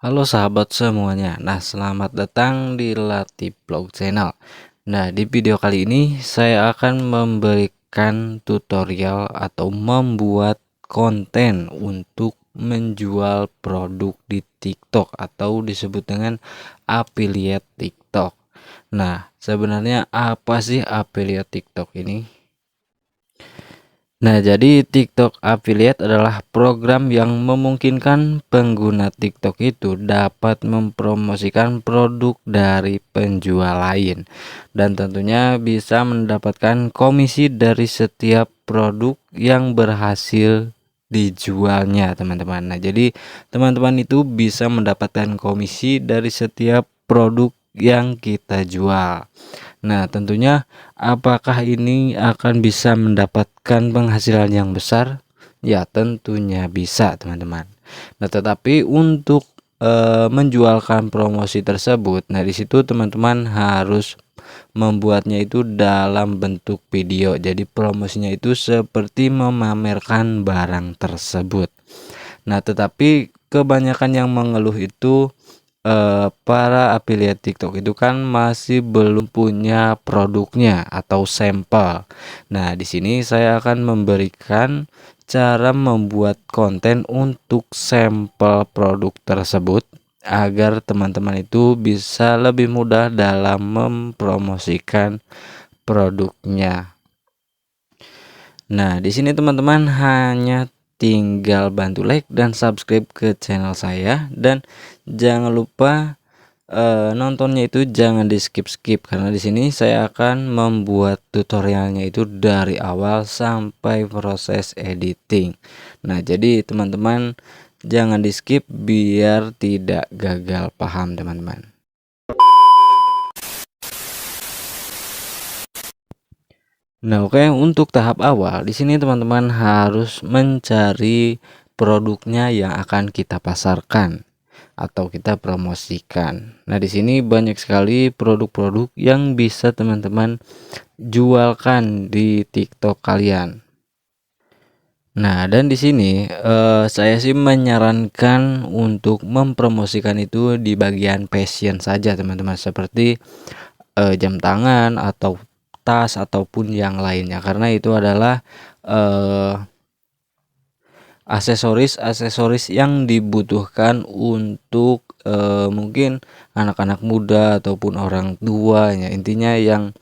Halo sahabat semuanya. Nah, selamat datang di Latif Vlog Channel. Nah, di video kali ini saya akan memberikan tutorial atau membuat konten untuk menjual produk di TikTok atau disebut dengan affiliate TikTok. Nah, sebenarnya apa sih affiliate TikTok ini? Nah, jadi TikTok Affiliate adalah program yang memungkinkan pengguna TikTok itu dapat mempromosikan produk dari penjual lain dan tentunya bisa mendapatkan komisi dari setiap produk yang berhasil dijualnya, teman-teman. Nah, jadi teman-teman itu bisa mendapatkan komisi dari setiap produk yang kita jual. Nah, tentunya apakah ini akan bisa mendapatkan penghasilan yang besar? Ya, tentunya bisa, teman-teman. Nah, tetapi untuk menjualkan promosi tersebut, nah di situ teman-teman harus membuatnya itu dalam bentuk video. Jadi promosinya itu seperti memamerkan barang tersebut. Nah, tetapi kebanyakan yang mengeluh itu para affiliate TikTok itu kan masih belum punya produknya atau sampel. Nah, di sini saya akan memberikan cara membuat konten untuk sampel produk tersebut agar teman-teman itu bisa lebih mudah dalam mempromosikan produknya. Nah, di sini teman-teman hanya tinggal bantu like dan subscribe ke channel saya dan jangan lupa nontonnya itu jangan di skip-skip karena di sini saya akan membuat tutorialnya itu dari awal sampai proses editing. Nah, jadi teman-teman jangan di skip biar tidak gagal paham, teman-teman. Nah, oke, untuk tahap awal di sini teman-teman harus mencari produknya yang akan kita pasarkan atau kita promosikan. Nah, di sini banyak sekali produk-produk yang bisa teman-teman jualkan di TikTok kalian. Nah, dan di sini saya sih menyarankan untuk mempromosikan itu di bagian fashion saja, teman-teman, seperti jam tangan atau tas ataupun yang lainnya karena itu adalah aksesoris yang dibutuhkan untuk mungkin anak-anak muda ataupun orang tua ya, intinya yang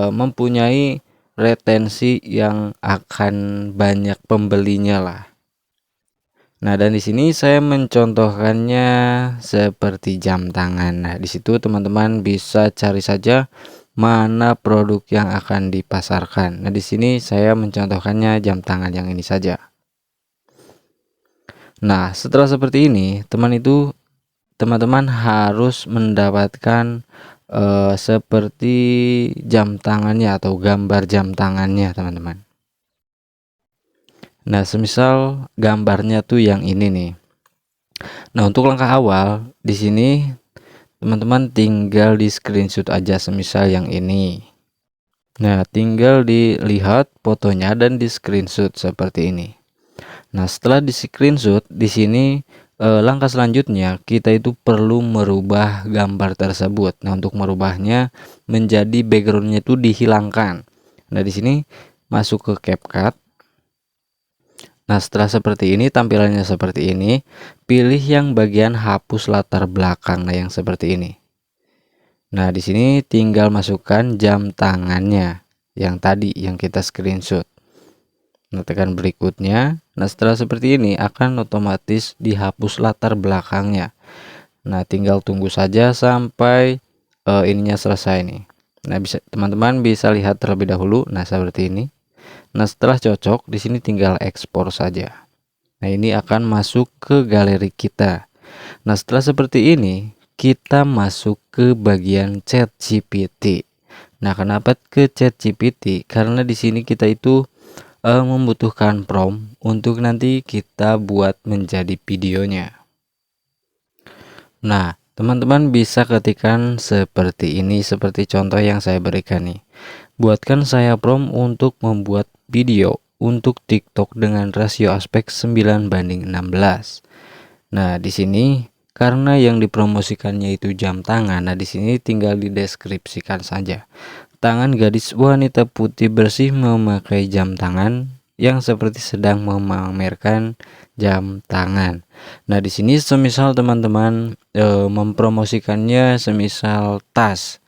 mempunyai retensi yang akan banyak pembelinya lah. Nah, dan di sini saya mencontohkannya seperti jam tangan. Nah, di situ teman-teman bisa cari saja mana produk yang akan dipasarkan. Nah, di sini saya mencontohkannya jam tangan yang ini saja. Nah, setelah seperti ini, teman-teman harus mendapatkan seperti jam tangannya atau gambar jam tangannya, teman-teman. Nah, semisal gambarnya tuh yang ini nih. Nah, untuk langkah awal di sini teman-teman tinggal di screenshot aja semisal yang ini. Nah, tinggal dilihat fotonya dan di screenshot seperti ini. Nah, setelah di screenshot di sini langkah selanjutnya kita itu perlu merubah gambar tersebut. Nah, untuk merubahnya menjadi backgroundnya itu dihilangkan. Nah, di sini masuk ke CapCut. Nah, setelah seperti ini tampilannya seperti ini, pilih yang bagian hapus latar belakang. Nah, yang seperti ini. Nah, di sini tinggal masukkan jam tangannya yang tadi yang kita screenshot. Nah, tekan berikutnya. Nah, setelah seperti ini akan otomatis dihapus latar belakangnya. Nah, tinggal tunggu saja sampai ininya selesai nih. Nah, teman-teman bisa lihat terlebih dahulu. Nah, seperti ini. Nah, setelah cocok di sini tinggal ekspor saja. Nah, ini akan masuk ke galeri kita. Nah, setelah seperti ini kita masuk ke bagian ChatGPT. Nah, kenapa ke ChatGPT? Karena di sini kita itu membutuhkan prompt untuk nanti kita buat menjadi videonya. Nah, teman-teman bisa ketikkan seperti ini, seperti contoh yang saya berikan nih. Buatkan saya prompt untuk membuat video untuk TikTok dengan rasio aspek 9:16. Nah, di sini karena yang dipromosikannya itu jam tangan. Nah, di sini tinggal dideskripsikan saja. Tangan gadis wanita putih bersih memakai jam tangan yang seperti sedang memamerkan jam tangan. Nah, di sini semisal teman-teman mempromosikannya semisal tas.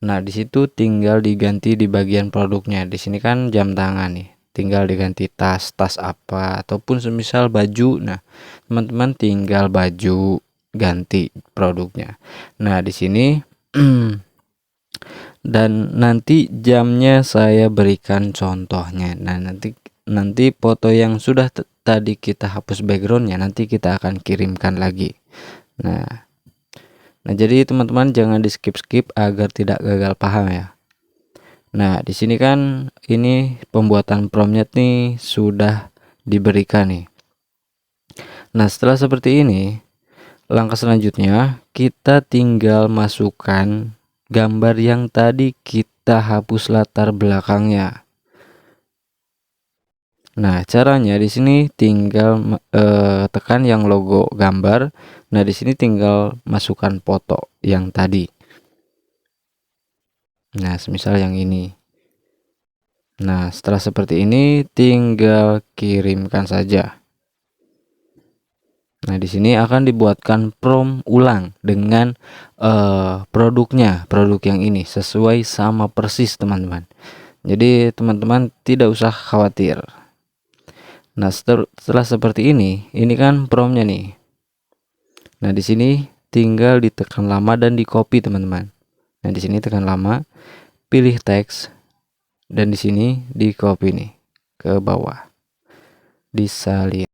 Nah, di situ tinggal diganti di bagian produknya. Di sini kan jam tangan nih. Tinggal diganti tas apa ataupun semisal baju. Nah, teman-teman tinggal baju ganti produknya. Nah, di sini dan nanti jamnya saya berikan contohnya. Nah, nanti foto yang sudah tadi kita hapus backgroundnya nanti kita akan kirimkan lagi. Nah, jadi teman-teman jangan di skip agar tidak gagal paham ya. Nah, di sini kan ini pembuatan promptnya nih sudah diberikan nih. Nah, setelah seperti ini, langkah selanjutnya kita tinggal masukkan gambar yang tadi kita hapus latar belakangnya. Nah, caranya di sini tinggal tekan yang logo gambar. Nah, di sini tinggal masukkan foto yang tadi. Nah, semisal yang ini. Nah, setelah seperti ini tinggal kirimkan saja. Nah, di sini akan dibuatkan prompt ulang dengan produk yang ini sesuai sama persis teman-teman. Jadi teman-teman tidak usah khawatir. Nah, setelah seperti ini kan promptnya nih. Nah, di sini tinggal ditekan lama dan di copy teman-teman. Nah, di sini tekan lama, pilih teks dan di sini di copy nih ke bawah, disalin.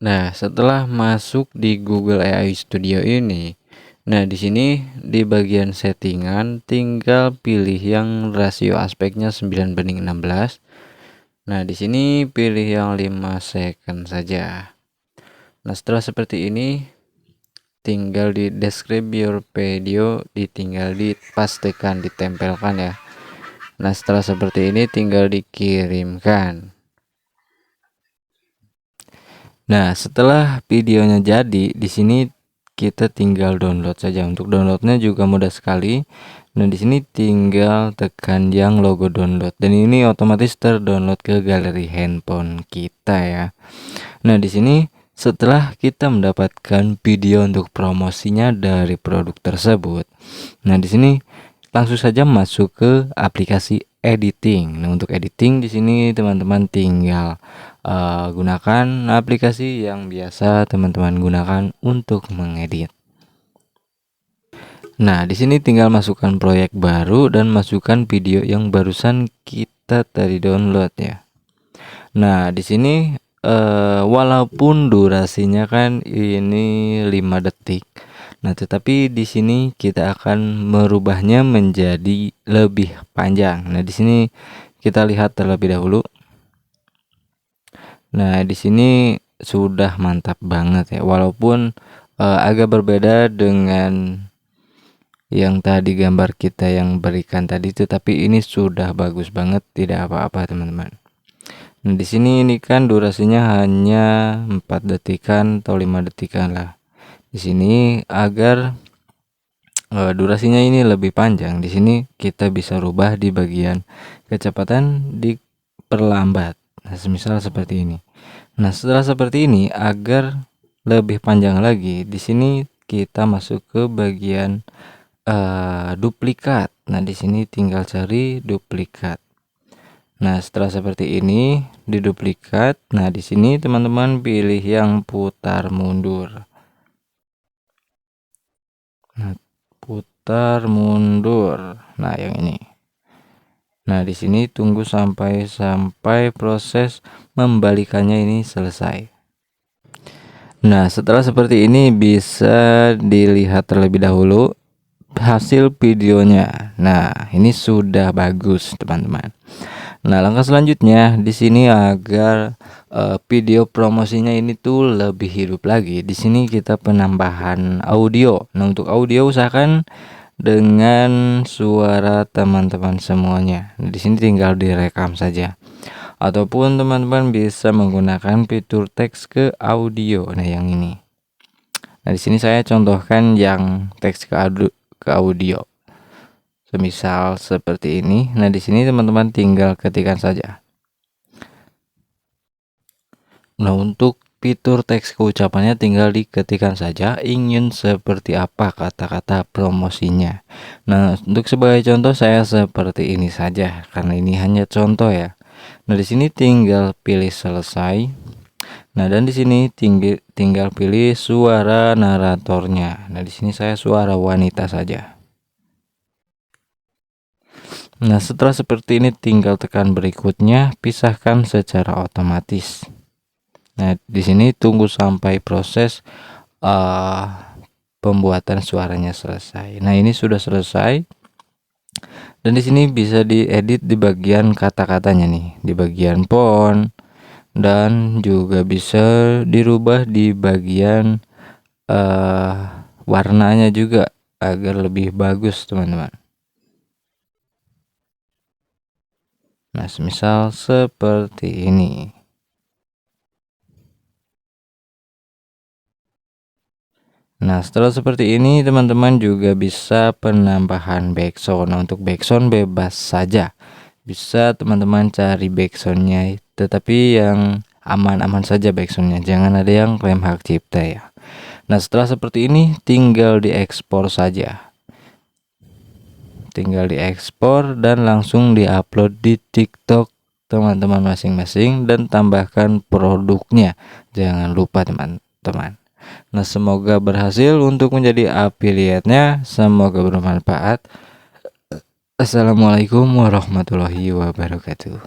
Nah, setelah masuk di Google AI Studio ini, nah di sini di bagian settingan tinggal pilih yang rasio aspeknya 9:16. Nah, di sini pilih yang 5 second saja. Nah, setelah seperti ini tinggal di describe your video, tinggal dipastikan ditempelkan ya. Nah, setelah seperti ini tinggal dikirimkan. Nah, setelah videonya jadi, di sini kita tinggal download saja. Untuk downloadnya juga mudah sekali. Nah, di sini tinggal tekan yang logo download dan ini otomatis terdownload ke galeri handphone kita ya. Nah, di sini setelah kita mendapatkan video untuk promosinya dari produk tersebut, nah di sini langsung saja masuk ke aplikasi editing. Nah, untuk editing di sini teman-teman tinggal gunakan aplikasi yang biasa teman-teman gunakan untuk mengedit. Nah, di sini tinggal masukkan proyek baru dan masukkan video yang barusan kita tadi download ya. Nah, di sini walaupun durasinya kan ini 5 detik. Nah, tetapi di sini kita akan merubahnya menjadi lebih panjang. Nah, di sini kita lihat terlebih dahulu. Nah, di sini sudah mantap banget ya. Walaupun agak berbeda dengan yang tadi gambar kita yang berikan tadi, tetapi ini sudah bagus banget, tidak apa-apa teman-teman. Nah, di sini ini kan durasinya hanya 4 detikan atau 5 detikan lah. Di sini agar durasinya ini lebih panjang, di sini kita bisa rubah di bagian kecepatan diperlambat. Nah, semisal seperti ini. Nah, setelah seperti ini agar lebih panjang lagi, di sini kita masuk ke bagian duplikat. Nah, di sini tinggal cari duplikat. Nah, setelah seperti ini diduplikat. Nah, di sini teman-teman pilih yang putar mundur. Nah, putar mundur. Nah, yang ini. Nah, di sini tunggu sampai proses membalikannya ini selesai. Nah, setelah seperti ini bisa dilihat terlebih dahulu hasil videonya. Nah, ini sudah bagus, teman-teman. Nah, langkah selanjutnya di sini agar video promosinya ini tuh lebih hidup lagi. Di sini kita penambahan audio. Nah, untuk audio usahakan dengan suara teman-teman semuanya. Nah, di sini tinggal direkam saja. Ataupun teman-teman bisa menggunakan fitur teks ke audio. Nah, yang ini. Nah, di sini saya contohkan yang teks ke audio. Semisal seperti ini. Nah, di sini teman-teman tinggal ketikkan saja. Nah, untuk fitur teks keucapannya tinggal diketikkan saja ingin seperti apa kata-kata promosinya. Nah, untuk sebagai contoh saya seperti ini saja karena ini hanya contoh ya. Nah, di sini tinggal pilih selesai. Nah, dan di sini tinggal pilih suara naratornya. Nah, di sini saya suara wanita saja. Nah, setelah seperti ini tinggal tekan berikutnya, pisahkan secara otomatis. Nah, di sini tunggu sampai proses pembuatan suaranya selesai. Nah, ini sudah selesai. Dan di sini bisa diedit di bagian kata-katanya nih, di bagian font dan juga bisa dirubah di bagian warnanya juga agar lebih bagus, teman-teman. Nah, misal seperti ini. Nah, setelah seperti ini teman-teman juga bisa penambahan backsound. Nah, untuk backsound bebas saja. Bisa teman-teman cari backsoundnya, tetapi yang aman-aman saja backsoundnya. Jangan ada yang klaim hak cipta ya. Nah, setelah seperti ini tinggal diekspor saja. Tinggal diekspor dan langsung diupload di TikTok teman-teman masing-masing dan tambahkan produknya. Jangan lupa teman-teman. Nah, semoga berhasil untuk menjadi affiliate-nya. Semoga bermanfaat. Assalamualaikum warahmatullahi wabarakatuh.